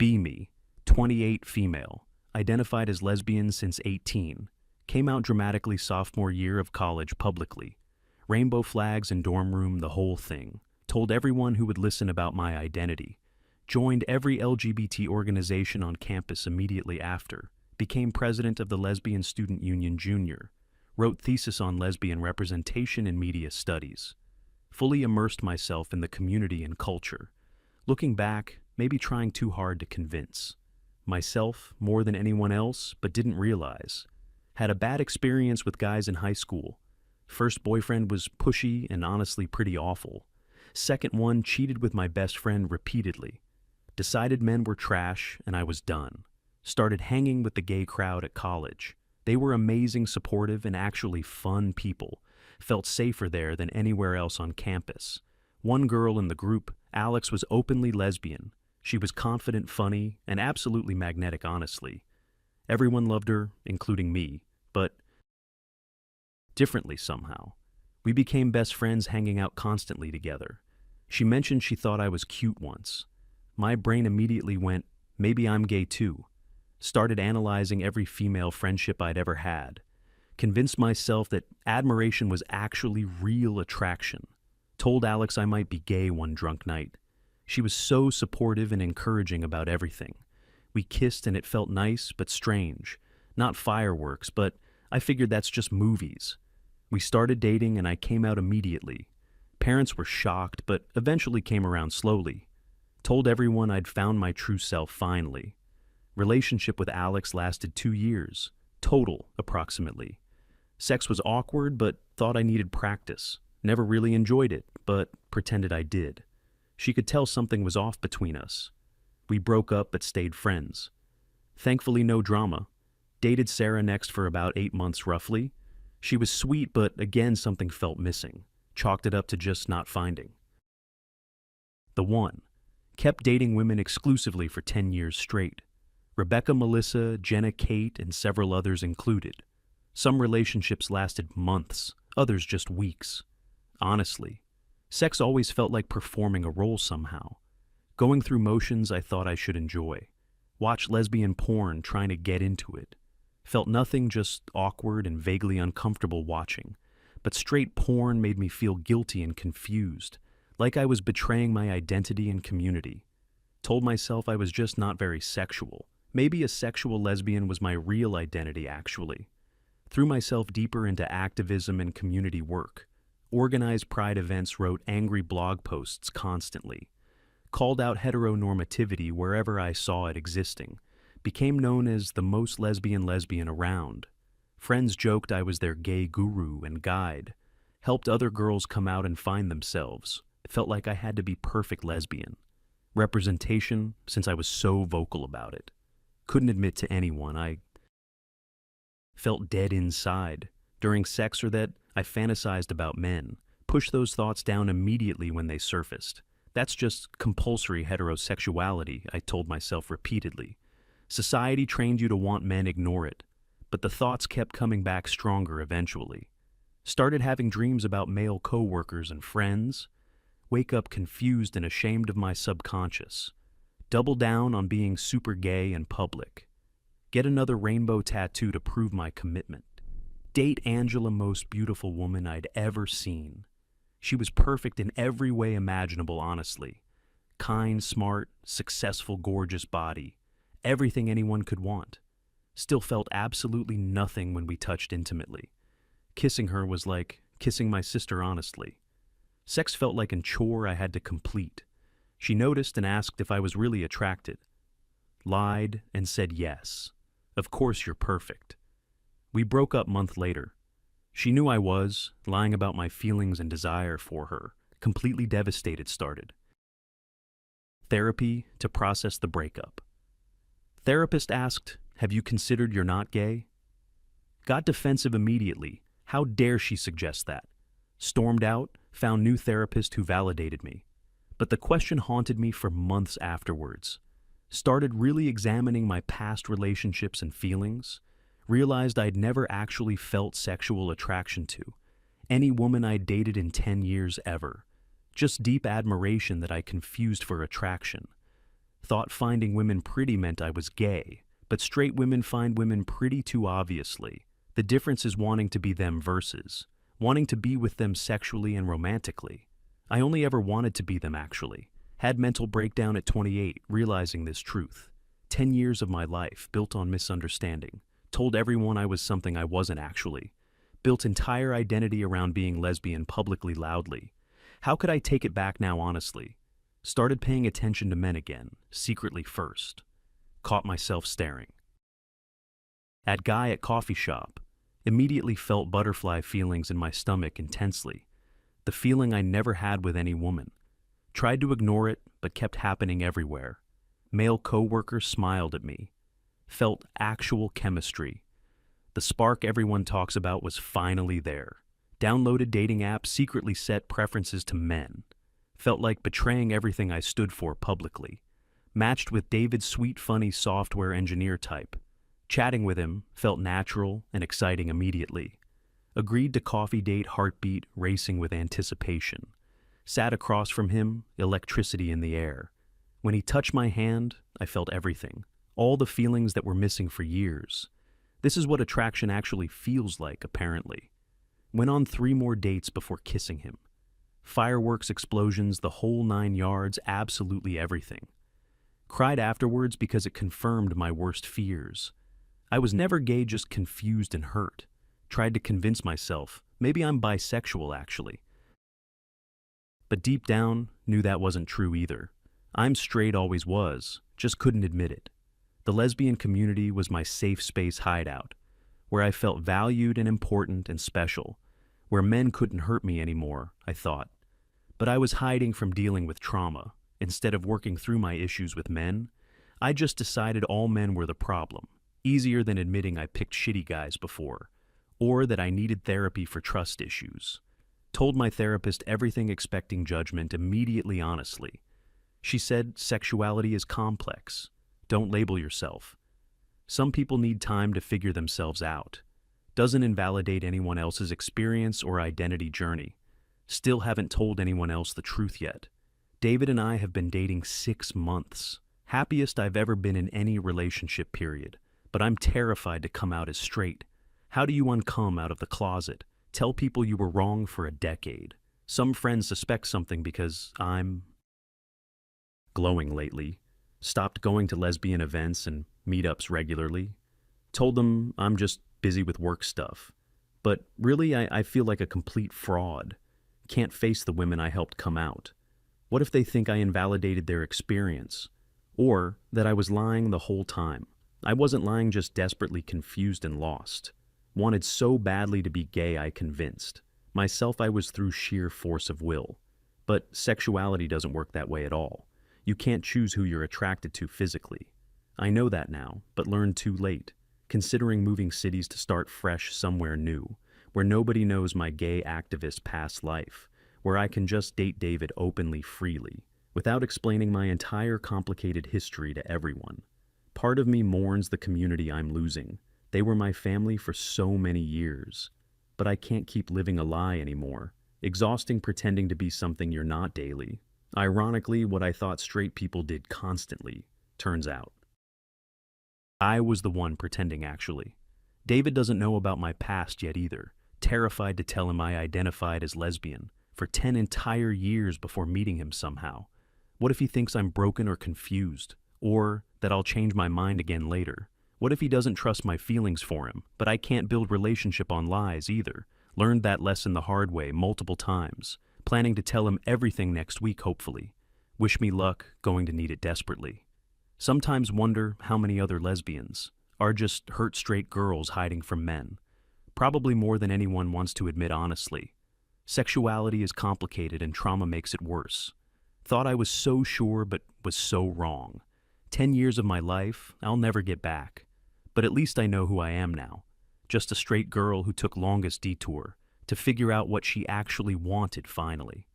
Me, 28, female, identified as lesbian since 18, came out dramatically sophomore year of college publicly. Rainbow flags in dorm room, the whole thing. Told everyone who would listen about my identity. Joined every LGBT organization on campus immediately after. Became president of the Lesbian Student Union Junior. Wrote thesis on lesbian representation in media studies. Fully immersed myself in the community and culture. Looking back, maybe trying too hard to convince. Myself more than anyone else, but didn't realize. Had a bad experience with guys in high school. First boyfriend was pushy and honestly pretty awful. Second one cheated with my best friend repeatedly. Decided men were trash and I was done. Started hanging with the gay crowd at college. They were amazing, supportive, and actually fun people. Felt safer there than anywhere else on campus. One girl in the group, Alex, was openly lesbian. She was confident, funny, and absolutely magnetic, honestly. Everyone loved her, including me, but differently somehow. We became best friends, hanging out constantly together. She mentioned she thought I was cute once. My brain immediately went, maybe I'm gay too. Started analyzing every female friendship I'd ever had. Convinced myself that admiration was actually real attraction. Told Alex I might be gay one drunk night. She was so supportive and encouraging about everything. We kissed and it felt nice but strange. Not fireworks, but I figured that's just movies. We started dating and I came out immediately. Parents were shocked, but eventually came around slowly. Told everyone I'd found my true self finally. Relationship with Alex lasted 2 years. Total, approximately. Sex was awkward, but thought I needed practice. Never really enjoyed it, but pretended I did. She could tell something was off between us. We broke up but stayed friends. Thankfully, no drama. Dated Sarah next for about 8 months roughly. She was sweet, but again something felt missing. Chalked it up to just not finding. The one. Kept dating women exclusively for 10 years straight. Rebecca, Melissa, Jenna, Kate, and several others included. Some relationships lasted months, others just weeks. Honestly, sex always felt like performing a role somehow. Going through motions I thought I should enjoy. Watch lesbian porn trying to get into it. Felt nothing, just awkward and vaguely uncomfortable watching. But straight porn made me feel guilty and confused, like I was betraying my identity and community. Told myself I was just not very sexual. Maybe a sexual lesbian was my real identity, actually. Threw myself deeper into activism and community work. Organized pride events, wrote angry blog posts constantly. Called out heteronormativity wherever I saw it existing. Became known as the most lesbian around. Friends joked I was their gay guru and guide. Helped other girls come out and find themselves. It felt like I had to be perfect lesbian. Representation, since I was so vocal about it. Couldn't admit to anyone I felt dead inside. During sex or that I fantasized about men. Pushed those thoughts down immediately when they surfaced. That's just compulsory heterosexuality, I told myself repeatedly. Society trained you to want men, ignore it. But the thoughts kept coming back stronger eventually. Started having dreams about male co-workers and friends. Wake up confused and ashamed of my subconscious. Double down on being super gay in public. Get another rainbow tattoo to prove my commitment. Date Angela, most beautiful woman I'd ever seen. She was perfect in every way imaginable, honestly. Kind, smart, successful, gorgeous body. Everything anyone could want. Still felt absolutely nothing when we touched intimately. Kissing her was like kissing my sister, honestly. Sex felt like a chore I had to complete. She noticed and asked if I was really attracted. Lied and said yes. Of course you're perfect. We broke up a month later. She knew I was, lying about my feelings and desire for her. Completely devastated started. Therapy to process the breakup. Therapist asked, "Have you considered you're not gay?" Got defensive immediately. How dare she suggest that? Stormed out, found new therapist who validated me. But the question haunted me for months afterwards. Started really examining my past relationships and feelings. Realized I'd never actually felt sexual attraction to any woman I'd dated in 10 years ever. Just deep admiration that I confused for attraction. Thought finding women pretty meant I was gay, but straight women find women pretty too obviously. The difference is wanting to be them versus wanting to be with them sexually and romantically. I only ever wanted to be them actually. Had mental breakdown at 28, realizing this truth. 10 years of my life built on misunderstanding. Told everyone I was something I wasn't actually. Built entire identity around being lesbian publicly loudly. How could I take it back now honestly? Started paying attention to men again, secretly first. Caught myself staring. At guy at coffee shop. Immediately felt butterfly feelings in my stomach intensely. The feeling I never had with any woman. Tried to ignore it, but kept happening everywhere. Male co-worker smiled at me. Felt actual chemistry. The spark everyone talks about was finally there. Downloaded dating app, secretly set preferences to men. Felt like betraying everything I stood for publicly. Matched with David's sweet, funny software engineer type. Chatting with him felt natural and exciting immediately. Agreed to coffee date, heartbeat racing with anticipation. Sat across from him, electricity in the air. When he touched my hand, I felt everything. All the feelings that were missing for years. This is what attraction actually feels like, apparently. Went on 3 more dates before kissing him. Fireworks, explosions, the whole 9 yards, absolutely everything. Cried afterwards because it confirmed my worst fears. I was never gay, just confused and hurt. Tried to convince myself, maybe I'm bisexual actually. But deep down, knew that wasn't true either. I'm straight, always was, just couldn't admit it. The lesbian community was my safe space hideout, where I felt valued and important and special, where men couldn't hurt me anymore, I thought. But I was hiding from dealing with trauma. Instead of working through my issues with men, I just decided all men were the problem. Easier than admitting I picked shitty guys before, or that I needed therapy for trust issues. Told my therapist everything, expecting judgment immediately, honestly. She said sexuality is complex. Don't label yourself. Some people need time to figure themselves out. Doesn't invalidate anyone else's experience or identity journey. Still haven't told anyone else the truth yet. David and I have been dating 6 months. Happiest I've ever been in any relationship period. But I'm terrified to come out as straight. How do you uncome out of the closet? Tell people you were wrong for a decade. Some friends suspect something because I'm glowing lately. Stopped going to lesbian events and meetups regularly. Told them I'm just busy with work stuff. But really, I feel like a complete fraud. Can't face the women I helped come out. What if they think I invalidated their experience? Or that I was lying the whole time? I wasn't lying, just desperately confused and lost. Wanted so badly to be gay, I convinced myself I was through sheer force of will. But sexuality doesn't work that way at all. You can't choose who you're attracted to physically. I know that now, but learned too late. Considering moving cities to start fresh somewhere new, where nobody knows my gay activist past life, where I can just date David openly, freely, without explaining my entire complicated history to everyone. Part of me mourns the community I'm losing. They were my family for so many years. But I can't keep living a lie anymore. Exhausting pretending to be something you're not daily. Ironically, what I thought straight people did constantly, turns out. I was the one pretending actually. David doesn't know about my past yet either. Terrified to tell him I identified as lesbian for 10 entire years before meeting him somehow. What if he thinks I'm broken or confused? Or that I'll change my mind again later? What if he doesn't trust my feelings for him, but I can't build relationship on lies either? Learned that lesson the hard way multiple times. Planning to tell him everything next week, hopefully. Wish me luck, going to need it desperately. Sometimes wonder how many other lesbians are just hurt straight girls hiding from men. Probably more than anyone wants to admit honestly. Sexuality is complicated and trauma makes it worse. Thought I was so sure, but was so wrong. 10 years of my life, I'll never get back. But at least I know who I am now. Just a straight girl who took longest detour to figure out what she actually wanted finally.